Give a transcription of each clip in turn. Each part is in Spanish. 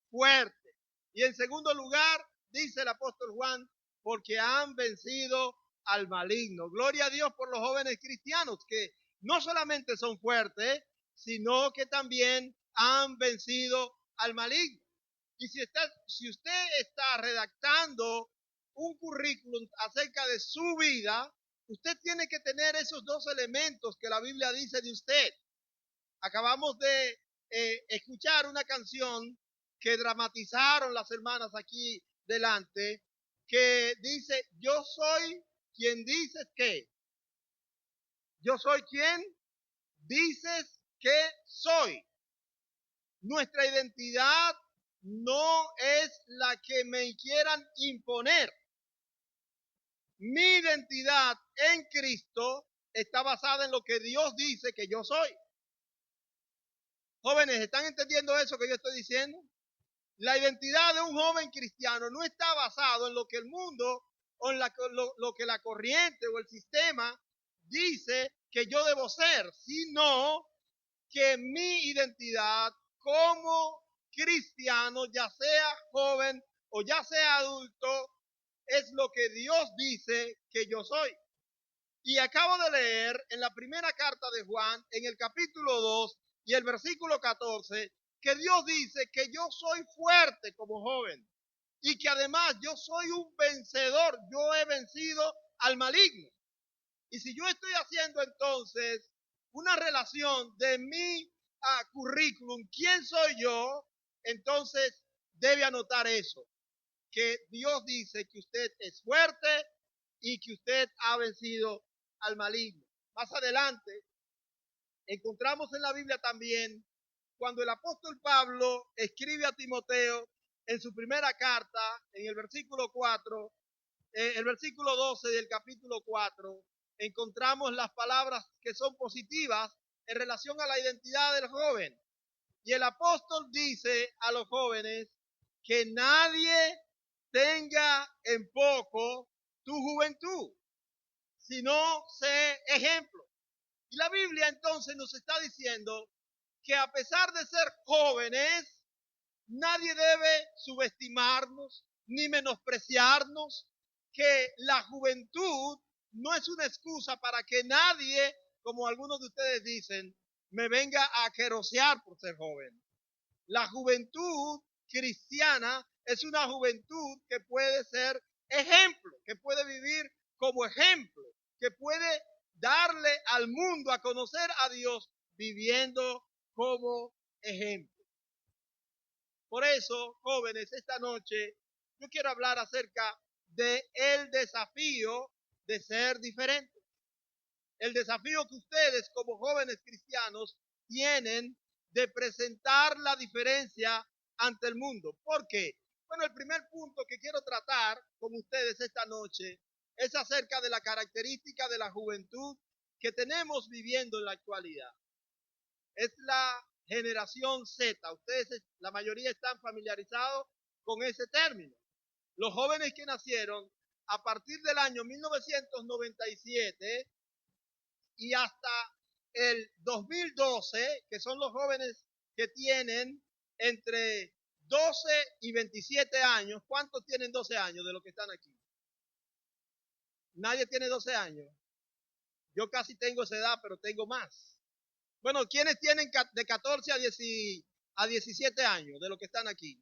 fuerte. Y en segundo lugar, dice el apóstol Juan, porque han vencido al maligno. Gloria a Dios por los jóvenes cristianos que no solamente son fuertes, sino que también han vencido al maligno. Y si usted está redactando un currículum acerca de su vida, usted tiene que tener esos dos elementos que la Biblia dice de usted. Acabamos de escuchar una canción que dramatizaron las hermanas aquí delante, que dice, yo soy quien dices que. Yo soy quien dices que soy. Nuestra identidad no es la que me quieran imponer. Mi identidad en Cristo está basada en lo que Dios dice que yo soy. Jóvenes, ¿están entendiendo eso que yo estoy diciendo? La identidad de un joven cristiano no está basado en lo que el mundo o en lo que la corriente o el sistema dice que yo debo ser, sino que mi identidad como cristiano, ya sea joven o ya sea adulto, es lo que Dios dice que yo soy. Y acabo de leer en la primera carta de Juan, en el capítulo 2 y el versículo 14, que Dios dice que yo soy fuerte como joven y que además yo soy un vencedor, yo he vencido al maligno. Y si yo estoy haciendo entonces una relación de mi currículum, quién soy yo, entonces debe anotar eso, que Dios dice que usted es fuerte y que usted ha vencido al maligno. Más adelante encontramos en la Biblia también cuando el apóstol Pablo escribe a Timoteo en su primera carta, en el versículo 4, el versículo 12 del capítulo 4, encontramos las palabras que son positivas en relación a la identidad del joven. Y el apóstol dice a los jóvenes que nadie tenga en poco tu juventud, sino sé ejemplo. Y la Biblia entonces nos está diciendo que a pesar de ser jóvenes, nadie debe subestimarnos ni menospreciarnos, que la juventud no es una excusa para que nadie, como algunos de ustedes dicen, me venga a querosear por ser joven. La juventud cristiana es una juventud que puede ser ejemplo, que puede vivir como ejemplo, que puede darle al mundo a conocer a Dios viviendo como ejemplo. Por eso, jóvenes, esta noche yo quiero hablar acerca de el desafío de ser diferentes. El desafío que ustedes como jóvenes cristianos tienen de presentar la diferencia ante el mundo. ¿Por qué? Bueno, el primer punto que quiero tratar con ustedes esta noche es acerca de la característica de la juventud que tenemos viviendo en la actualidad. Es la generación Z. Ustedes, la mayoría, están familiarizados con ese término. Los jóvenes que nacieron a partir del año 1997 y hasta el 2012, que son los jóvenes que tienen entre 12 y 27 años. ¿Cuántos tienen 12 años de los que están aquí? Nadie tiene 12 años. Yo casi tengo esa edad, pero tengo más. Bueno, ¿quiénes tienen de 14 a 17 años de los que están aquí?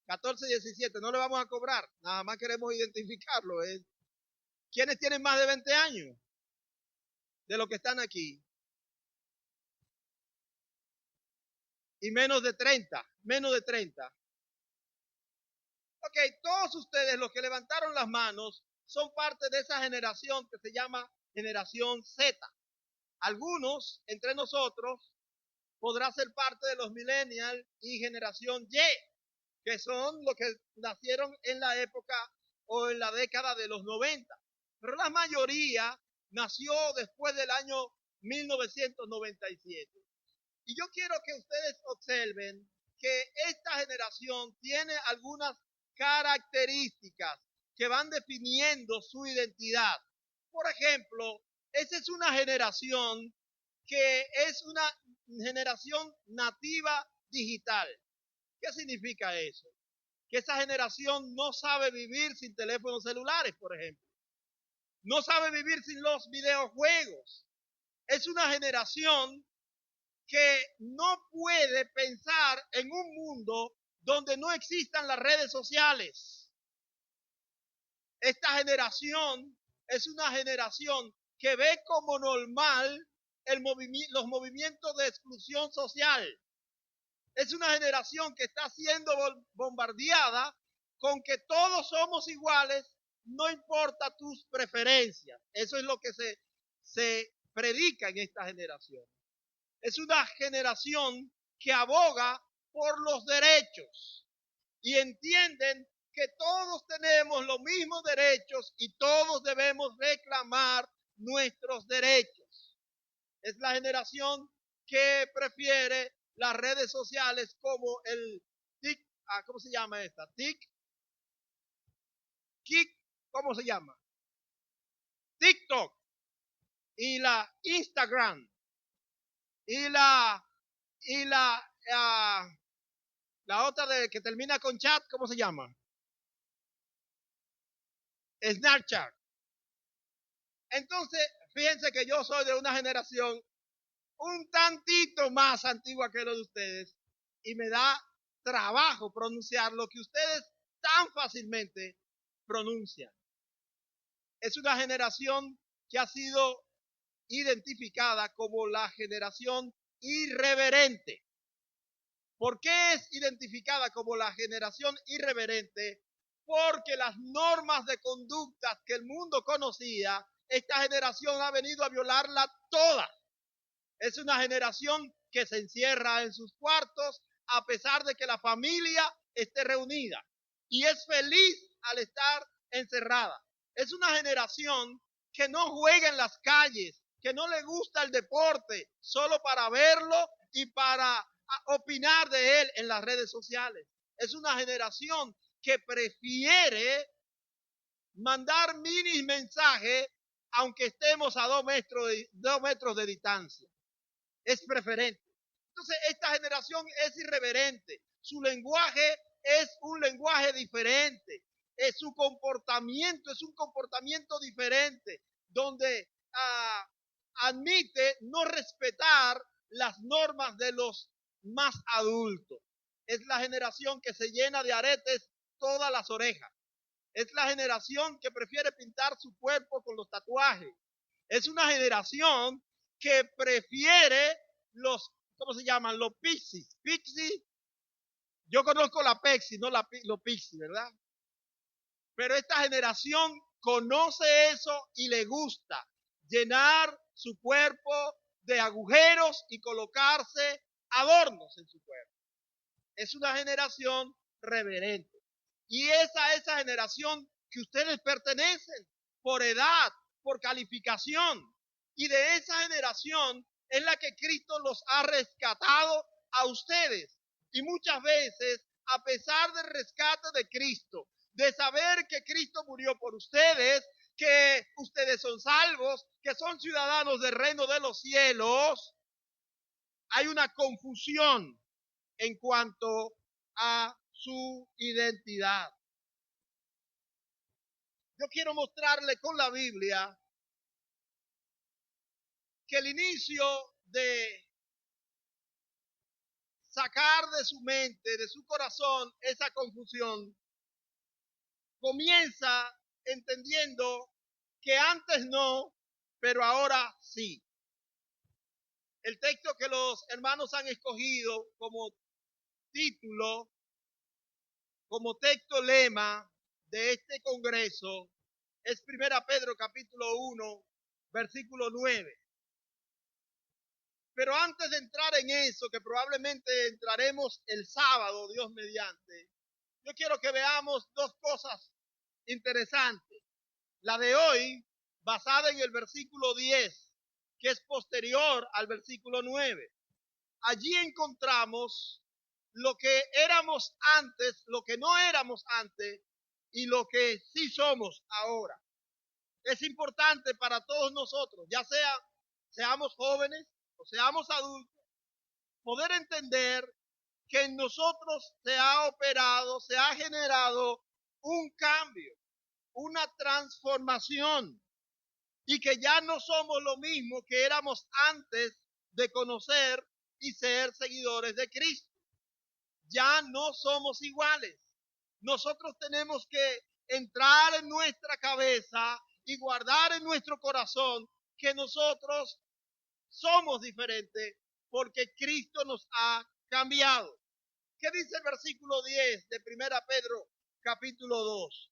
14, 17, no le vamos a cobrar, nada más queremos identificarlo. ¿Quiénes tienen más de 20 años de los que están aquí? Y menos de 30, menos de 30. Ok, todos ustedes los que levantaron las manos son parte de esa generación que se llama generación Z. Algunos entre nosotros podrá ser parte de los millennials y generación Y, que son los que nacieron en la época o en la década de los 90. Pero la mayoría nació después del año 1997. Y yo quiero que ustedes observen que esta generación tiene algunas características que van definiendo su identidad. Por ejemplo, esa es una generación que es una generación nativa digital. ¿Qué significa eso? Que esa generación no sabe vivir sin teléfonos celulares, por ejemplo. No sabe vivir sin los videojuegos. Es una generación que no puede pensar en un mundo donde no existan las redes sociales. Esta generación es una generación que ve como normal los movimientos de exclusión social. Es una generación que está siendo bombardeada con que todos somos iguales, no importa tus preferencias. Eso es lo que se predica en esta generación. Es una generación que aboga por los derechos y entienden que todos tenemos los mismos derechos y todos debemos reclamar nuestros derechos. Es la generación que prefiere las redes sociales como el ¿cómo se llama esta? ¿Cómo se llama? TikTok y la Instagram y la otra que termina con chat, ¿cómo se llama? Snapchat. Entonces, fíjense que yo soy de una generación un tantito más antigua que lo de ustedes y me da trabajo pronunciar lo que ustedes tan fácilmente pronuncian. Es una generación que ha sido identificada como la generación irreverente. ¿Por qué es identificada como la generación irreverente? Porque las normas de conducta que el mundo conocía, esta generación ha venido a violarla todas. Es una generación que se encierra en sus cuartos a pesar de que la familia esté reunida y es feliz al estar encerrada. Es una generación que no juega en las calles, que no le gusta el deporte solo para verlo y para opinar de él en las redes sociales. Es una generación que prefiere mandar mini mensajes aunque estemos a 2 metros de distancia. Es preferente. Entonces, esta generación es irreverente. Su lenguaje es un lenguaje diferente. Su comportamiento es un comportamiento diferente, donde admite no respetar las normas de los más adultos. Es la generación que se llena de aretes todas las orejas. Es la generación que prefiere pintar su cuerpo con los tatuajes. Es una generación que prefiere los, ¿cómo se llaman? Los pixies. Pixies, yo conozco la Pepsi, no los pixies, ¿verdad? Pero esta generación conoce eso y le gusta llenar su cuerpo de agujeros y colocarse adornos en su cuerpo. Es una generación reverente. Y esa generación que ustedes pertenecen por edad, por calificación. Y de esa generación es la que Cristo los ha rescatado a ustedes. Y muchas veces, a pesar del rescate de Cristo, de saber que Cristo murió por ustedes, que ustedes son salvos, que son ciudadanos del reino de los cielos, hay una confusión en cuanto a su identidad. Yo quiero mostrarle con la Biblia que el inicio de sacar de su mente, de su corazón, esa confusión, comienza entendiendo que antes no, pero ahora sí. El texto que los hermanos han escogido como título, como texto lema de este congreso, es 1 Pedro capítulo 1, versículo 9. Pero antes de entrar en eso, que probablemente entraremos el sábado, Dios mediante, yo quiero que veamos dos cosas interesantes. La de hoy, basada en el versículo 10, que es posterior al versículo 9. Allí encontramos lo que éramos antes, lo que no éramos antes y lo que sí somos ahora. Es importante para todos nosotros, ya seamos jóvenes o seamos adultos, poder entender que en nosotros se ha operado, se ha generado un cambio, una transformación, y que ya no somos lo mismo que éramos antes de conocer y ser seguidores de Cristo. Ya no somos iguales. Nosotros tenemos que entrar en nuestra cabeza y guardar en nuestro corazón que nosotros somos diferentes porque Cristo nos ha cambiado. ¿Qué dice el versículo 10 de 1 Pedro capítulo 2?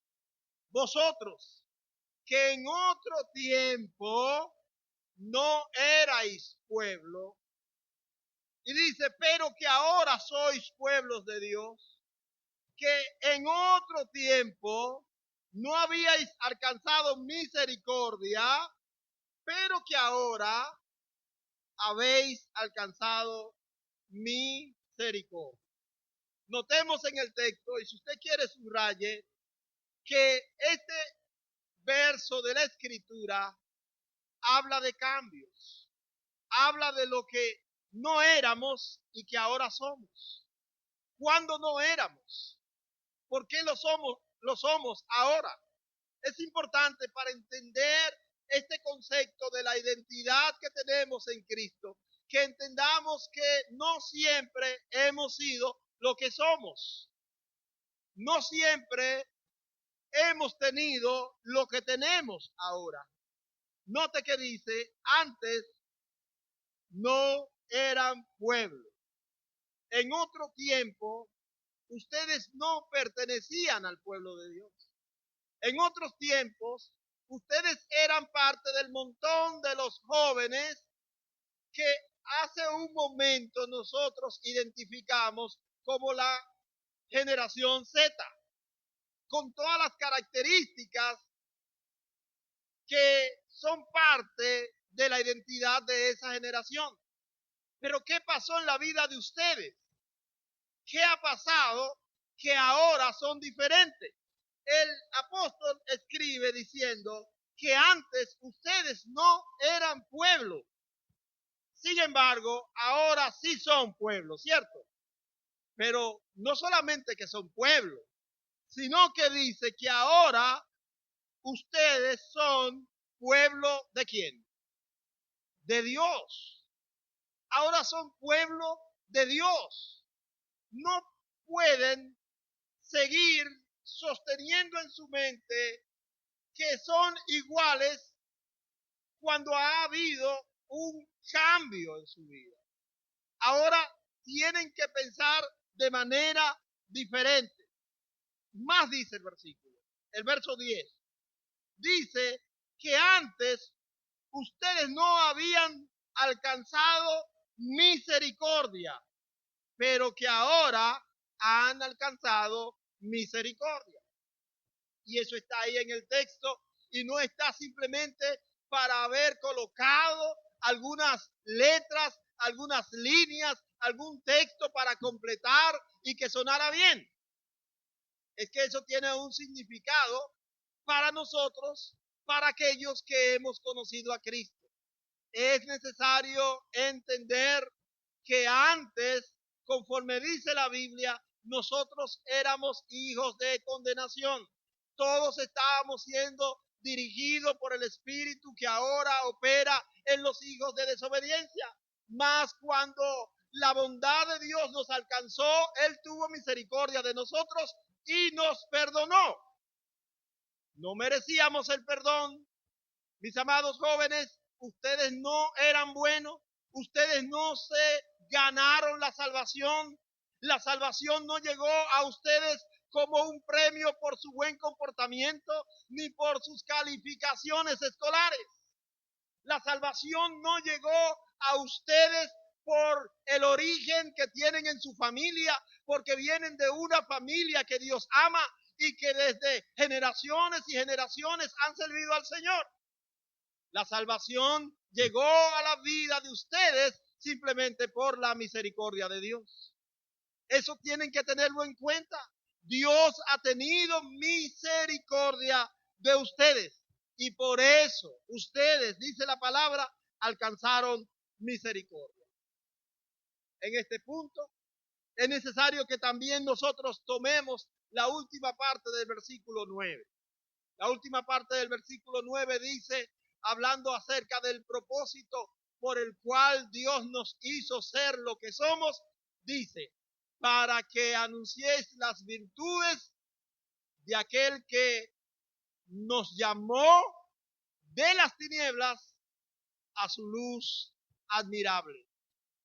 Vosotros que en otro tiempo no erais pueblo, y dice, pero que ahora sois pueblos de Dios, que en otro tiempo no habíais alcanzado misericordia, pero que ahora habéis alcanzado misericordia. Notemos en el texto, y si usted quiere subraye, que este verso de la Escritura habla de cambios, habla de lo que no éramos y que ahora somos. ¿Cuándo no éramos? ¿Por qué lo somos? Lo somos ahora. Es importante para entender este concepto de la identidad que tenemos en Cristo, que entendamos que no siempre hemos sido lo que somos. No siempre hemos tenido lo que tenemos ahora. Note que dice, antes no eran pueblo. En otro tiempo, ustedes no pertenecían al pueblo de Dios. En otros tiempos, ustedes eran parte del montón de los jóvenes que hace un momento nosotros identificamos como la generación Z, con todas las características que son parte de la identidad de esa generación. Pero ¿qué pasó en la vida de ustedes? ¿Qué ha pasado que ahora son diferentes? El apóstol escribe diciendo que antes ustedes no eran pueblo. Sin embargo, ahora sí son pueblo, ¿cierto? Pero no solamente que son pueblo, sino que dice que ahora ustedes son pueblo ¿de quién? De Dios. Ahora son pueblo de Dios. No pueden seguir sosteniendo en su mente que son iguales cuando ha habido un cambio en su vida. Ahora tienen que pensar de manera diferente. Más dice el versículo, el verso 10. Dice que antes ustedes no habían alcanzado misericordia, pero que ahora han alcanzado misericordia. Y eso está ahí en el texto y no está simplemente para haber colocado algunas letras, algunas líneas, algún texto para completar y que sonara bien. Es que eso tiene un significado para nosotros, para aquellos que hemos conocido a Cristo. Es necesario entender que antes, conforme dice la Biblia, nosotros éramos hijos de condenación. Todos estábamos siendo dirigidos por el Espíritu que ahora opera en los hijos de desobediencia. Mas cuando la bondad de Dios nos alcanzó, Él tuvo misericordia de nosotros y nos perdonó. No merecíamos el perdón. Mis amados jóvenes, ustedes no eran buenos, ustedes no se ganaron la salvación. La salvación no llegó a ustedes como un premio por su buen comportamiento ni por sus calificaciones escolares. La salvación no llegó a ustedes por el origen que tienen en su familia, porque vienen de una familia que Dios ama y que desde generaciones y generaciones han servido al Señor. La salvación llegó a la vida de ustedes simplemente por la misericordia de Dios. Eso tienen que tenerlo en cuenta. Dios ha tenido misericordia de ustedes y por eso ustedes, dice la palabra, alcanzaron misericordia. En este punto es necesario que también nosotros tomemos la última parte del versículo 9. La última parte del versículo 9 dice, hablando acerca del propósito por el cual Dios nos hizo ser lo que somos, dice, para que anunciéis las virtudes de aquel que nos llamó de las tinieblas a su luz admirable.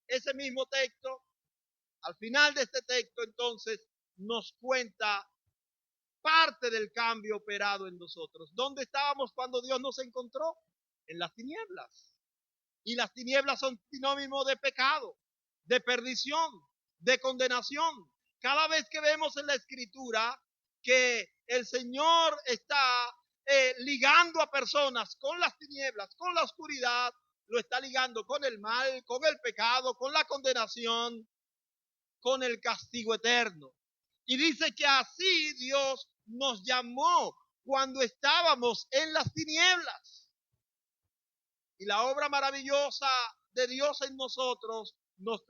Ese mismo texto, al final de este texto, entonces, nos cuenta parte del cambio operado en nosotros. ¿Dónde estábamos cuando Dios nos encontró? En las tinieblas. Y las tinieblas son sinónimo de pecado, de perdición, de condenación. Cada vez que vemos en la Escritura que el Señor está ligando a personas con las tinieblas, con la oscuridad, lo está ligando con el mal, con el pecado, con la condenación, con el castigo eterno. Y dice que así Dios nos llamó cuando estábamos en las tinieblas. Y la obra maravillosa de Dios en nosotros nos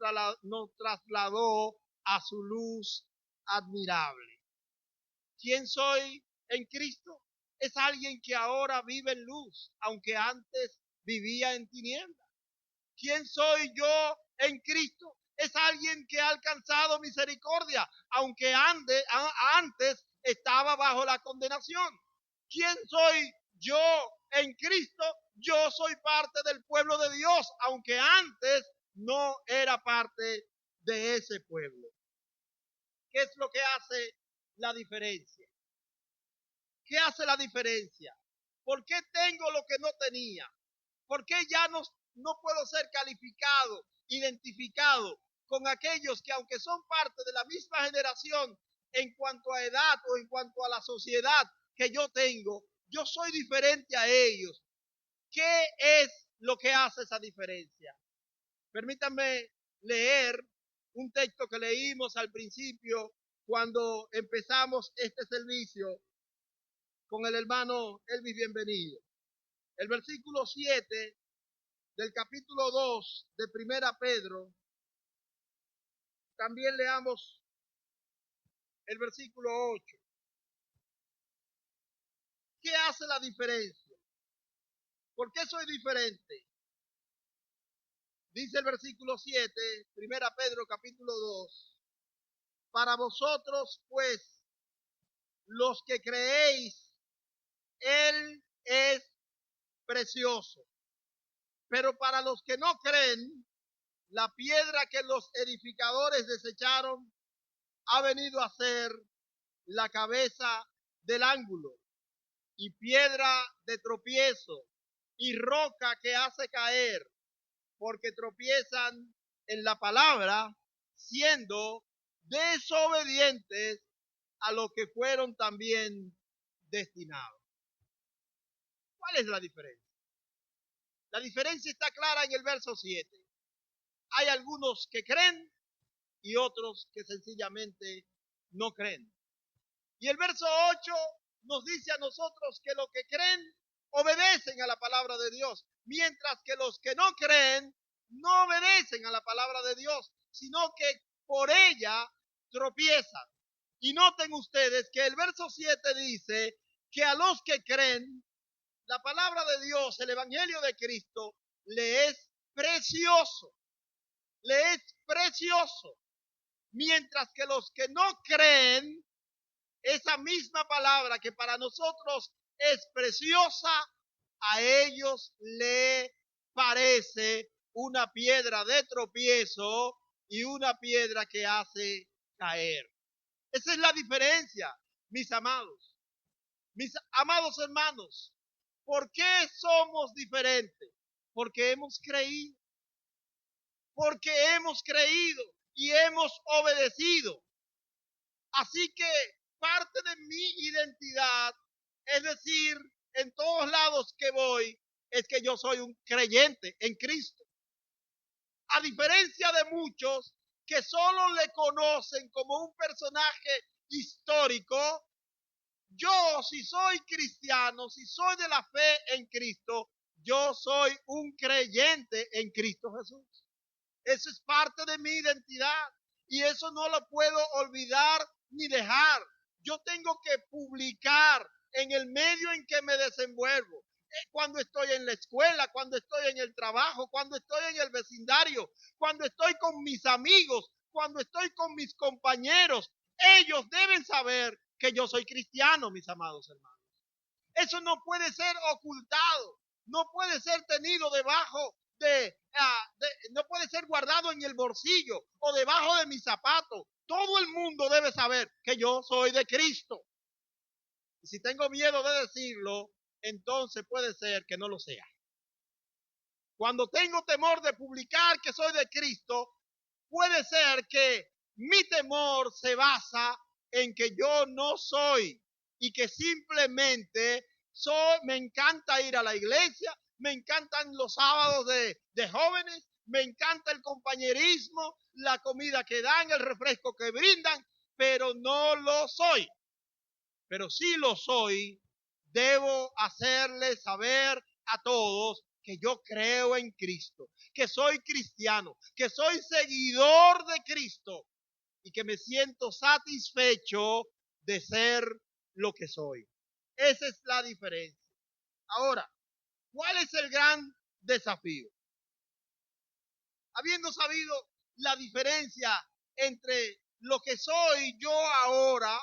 trasladó a su luz admirable. ¿Quién soy en Cristo? Es alguien que ahora vive en luz, aunque antes vivía en tinieblas. ¿Quién soy yo en Cristo? Es alguien que ha alcanzado misericordia, aunque antes estaba bajo la condenación. ¿Quién soy yo en Cristo? Yo soy parte del pueblo de Dios, aunque antes no era parte de ese pueblo. ¿Qué es lo que hace la diferencia? ¿Qué hace la diferencia? ¿Por qué tengo lo que no tenía? ¿Por qué ya no puedo ser calificado, identificado con aquellos que, aunque son parte de la misma generación en cuanto a edad o en cuanto a la sociedad que yo tengo, yo soy diferente a ellos? ¿Qué es lo que hace esa diferencia? Permítanme leer un texto que leímos al principio cuando empezamos este servicio con el hermano Elvis Bienvenido. El versículo 7 del capítulo 2 de Primera Pedro. También leamos el versículo 8. ¿Qué hace la diferencia? ¿Por qué soy diferente? Dice el versículo 7, Primera Pedro capítulo 2. Para vosotros, pues, los que creéis, Él es precioso. Pero para los que no creen, la piedra que los edificadores desecharon ha venido a ser la cabeza del ángulo y piedra de tropiezo y roca que hace caer, porque tropiezan en la palabra, siendo desobedientes a lo que fueron también destinados. ¿Cuál es la diferencia? La diferencia está clara en el verso 7. Hay algunos que creen y otros que sencillamente no creen. Y el verso 8 nos dice a nosotros que los que creen obedecen a la palabra de Dios, mientras que los que no creen no obedecen a la palabra de Dios, sino que por ella tropiezan. Y noten ustedes que el verso 7 dice que a los que creen, la palabra de Dios, el Evangelio de Cristo, le es precioso. Le es precioso. Mientras que los que no creen, esa misma palabra que para nosotros es preciosa, a ellos le parece una piedra de tropiezo y una piedra que hace caer. Esa es la diferencia, mis amados hermanos. ¿Por qué somos diferentes? Porque hemos creído. Porque hemos creído y hemos obedecido. Así que parte de mi identidad, es decir, en todos lados que voy, es que yo soy un creyente en Cristo. A diferencia de muchos que solo le conocen como un personaje histórico, yo, si soy cristiano, si soy de la fe en Cristo, yo soy un creyente en Cristo Jesús. Eso es parte de mi identidad. Y eso no lo puedo olvidar ni dejar. Yo tengo que publicar en el medio en que me desenvuelvo. Cuando estoy en la escuela, cuando estoy en el trabajo, cuando estoy en el vecindario, cuando estoy con mis amigos, cuando estoy con mis compañeros. Ellos deben saber que yo soy cristiano, mis amados hermanos. Eso no puede ser ocultado, no puede ser tenido debajo no puede ser guardado en el bolsillo o debajo de mis zapatos. Todo el mundo debe saber que yo soy de Cristo. Y si tengo miedo de decirlo, entonces puede ser que no lo sea. Cuando tengo temor de publicar que soy de Cristo, puede ser que mi temor se basa en que yo no soy y que simplemente me encanta ir a la iglesia, me encantan los sábados de jóvenes, me encanta el compañerismo, la comida que dan, el refresco que brindan, pero no lo soy. Pero si lo soy, debo hacerle saber a todos que yo creo en Cristo, que soy cristiano, que soy seguidor de Cristo y que me siento satisfecho de ser lo que soy. Esa es la diferencia. Ahora, ¿cuál es el gran desafío? Habiendo sabido la diferencia entre lo que soy yo ahora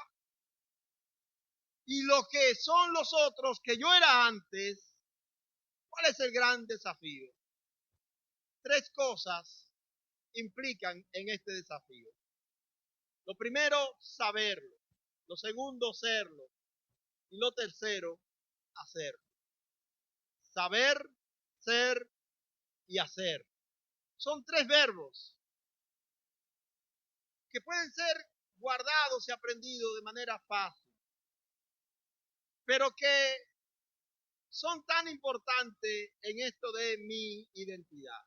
y lo que son los otros que yo era antes, ¿cuál es el gran desafío? 3 cosas implican en este desafío. Lo primero, saberlo. Lo segundo, serlo. Y lo tercero, hacerlo. Saber, ser y hacer. Son 3 verbos que pueden ser guardados y aprendidos de manera fácil, pero que son tan importantes en esto de mi identidad.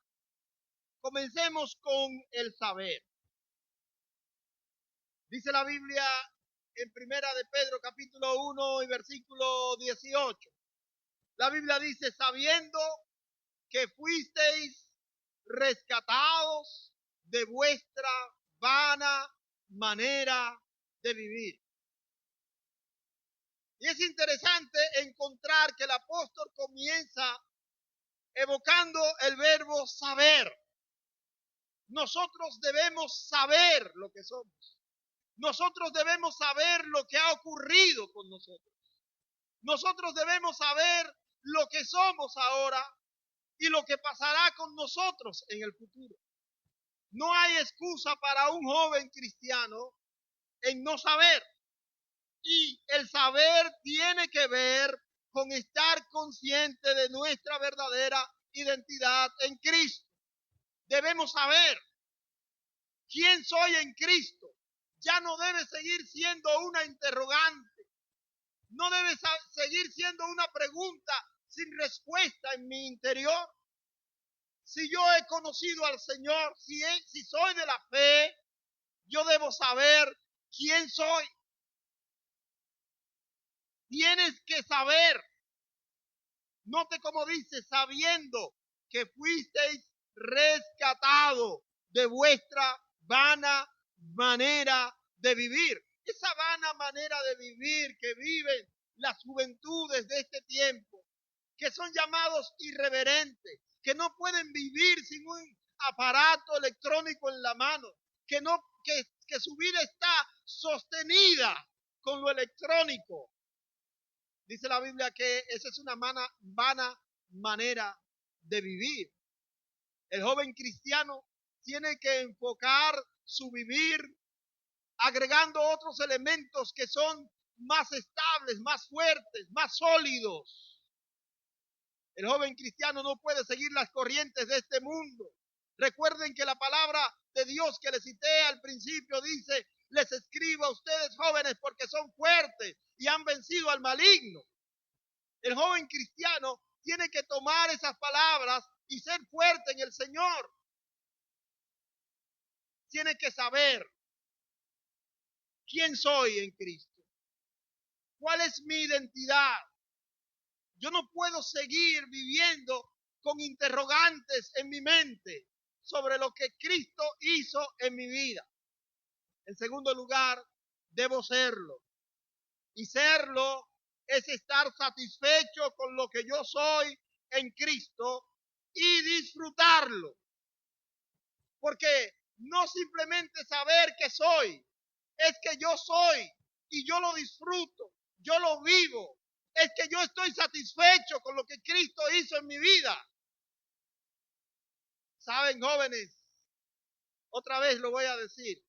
Comencemos con el saber. Dice la Biblia en Primera de Pedro, capítulo 1 y versículo 18. La Biblia dice, sabiendo que fuisteis rescatados de vuestra vana manera de vivir. Y es interesante encontrar que el apóstol comienza evocando el verbo saber. Nosotros debemos saber lo que somos. Nosotros debemos saber lo que ha ocurrido con nosotros. Nosotros debemos saber lo que somos ahora y lo que pasará con nosotros en el futuro. No hay excusa para un joven cristiano en no saber. Y el saber tiene que ver con estar consciente de nuestra verdadera identidad en Cristo. Debemos saber quién soy en Cristo. Ya no debe seguir siendo una interrogante. No debe seguir siendo una pregunta sin respuesta en mi interior. Si yo he conocido al Señor, si soy de la fe, yo debo saber quién soy. Tienes que saber. Note cómo dice, sabiendo que fuisteis rescatados de vuestra vana manera de vivir. Esa vana manera de vivir que viven las juventudes de este tiempo, que son llamados irreverentes, que no pueden vivir sin un aparato electrónico en la mano, que su vida está sostenida con lo electrónico. Dice la Biblia que esa es una vana manera de vivir. El joven cristiano tiene que enfocar su vivir agregando otros elementos que son más estables, más fuertes, más sólidos. El joven cristiano no puede seguir las corrientes de este mundo. Recuerden que la palabra de Dios que les cité al principio dice, les escribo a ustedes jóvenes porque son fuertes y han vencido al maligno. El joven cristiano tiene que tomar esas palabras y ser fuerte en el Señor. Tiene que saber quién soy en Cristo. ¿Cuál es mi identidad? Yo no puedo seguir viviendo con interrogantes en mi mente sobre lo que Cristo hizo en mi vida. En segundo lugar, debo serlo. Y serlo es estar satisfecho con lo que yo soy en Cristo y disfrutarlo. Porque no simplemente saber que soy, es que yo soy y yo lo disfruto, yo lo vivo. Es que yo estoy satisfecho con lo que Cristo hizo en mi vida. ¿Saben, jóvenes? Otra vez lo voy a decir.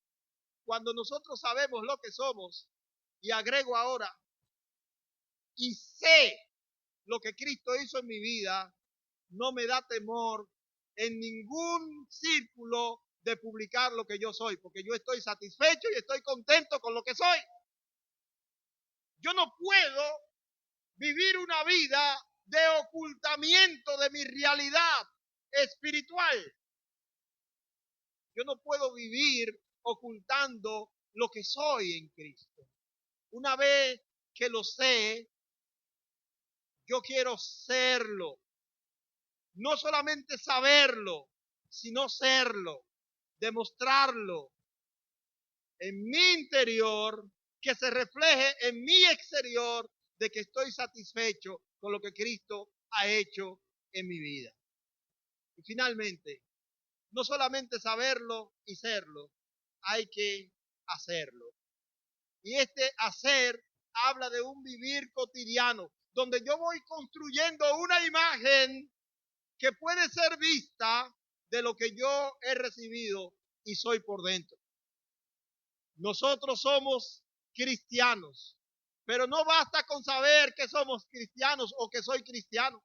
Cuando nosotros sabemos lo que somos, y agrego ahora, y sé lo que Cristo hizo en mi vida, no me da temor en ningún círculo de publicar lo que yo soy, porque yo estoy satisfecho y estoy contento con lo que soy. Yo no puedo vivir una vida de ocultamiento de mi realidad espiritual. Yo no puedo vivir ocultando lo que soy en Cristo. Una vez que lo sé, yo quiero serlo. No solamente saberlo, sino serlo, demostrarlo en mi interior, que se refleje en mi exterior de que estoy satisfecho con lo que Cristo ha hecho en mi vida. Y finalmente, no solamente saberlo y serlo, hay que hacerlo. Y este hacer habla de un vivir cotidiano, donde yo voy construyendo una imagen que puede ser vista de lo que yo he recibido y soy por dentro. Nosotros somos cristianos, pero no basta con saber que somos cristianos o que soy cristiano.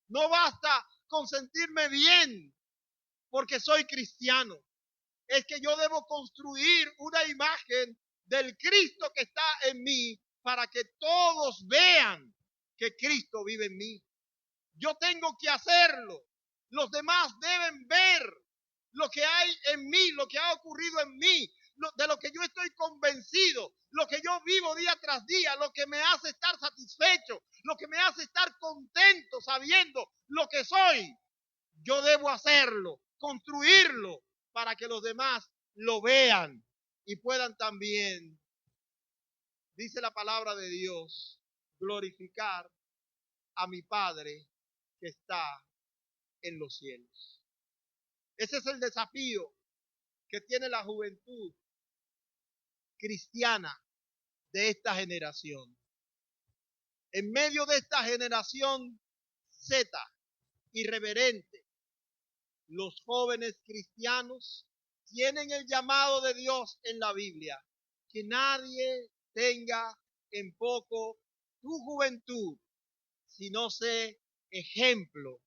No basta con sentirme bien porque soy cristiano. Es que yo debo construir una imagen del Cristo que está en mí para que todos vean que Cristo vive en mí. Yo tengo que hacerlo. Los demás deben ver lo que hay en mí, lo que ha ocurrido en mí, de lo que yo estoy convencido, lo que yo vivo día tras día, lo que me hace estar satisfecho, lo que me hace estar contento sabiendo lo que soy. Yo debo hacerlo, construirlo para que los demás lo vean y puedan también, dice la palabra de Dios, glorificar a mi Padre que está en los cielos. Ese es el desafío que tiene la juventud cristiana de esta generación. En medio de esta generación Z, irreverente, los jóvenes cristianos tienen el llamado de Dios en la Biblia, que nadie tenga en poco tu juventud, sino sé ejemplo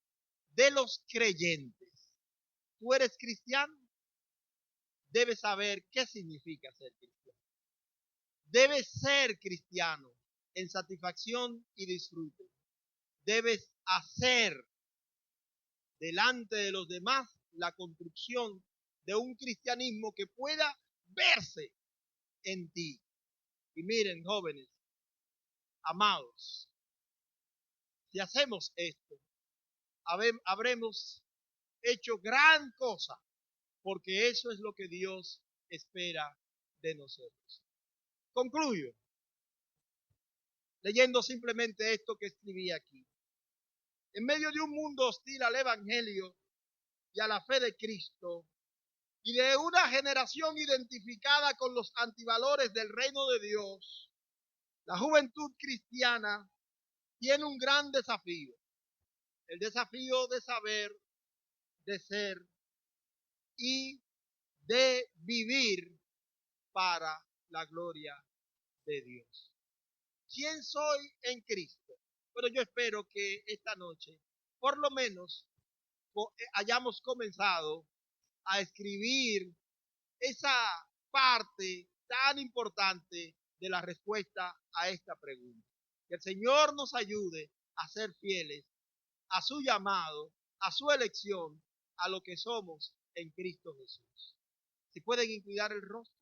de los creyentes. ¿Tú eres cristiano? Debes saber qué significa ser cristiano. Debes ser cristiano en satisfacción y disfrute. Debes hacer delante de los demás la construcción de un cristianismo que pueda verse en ti. Y miren, jóvenes, amados, si hacemos esto, habremos hecho gran cosa, porque eso es lo que Dios espera de nosotros. Concluyo leyendo simplemente esto que escribí aquí. En medio de un mundo hostil al Evangelio y a la fe de Cristo, y de una generación identificada con los antivalores del reino de Dios, la juventud cristiana tiene un gran desafío. El desafío de saber, de ser y de vivir para la gloria de Dios. ¿Quién soy en Cristo? Pero yo espero que esta noche, por lo menos, hayamos comenzado a escribir esa parte tan importante de la respuesta a esta pregunta. Que el Señor nos ayude a ser fieles a su llamado, a su elección, a lo que somos en Cristo Jesús. Si pueden inclinar el rostro.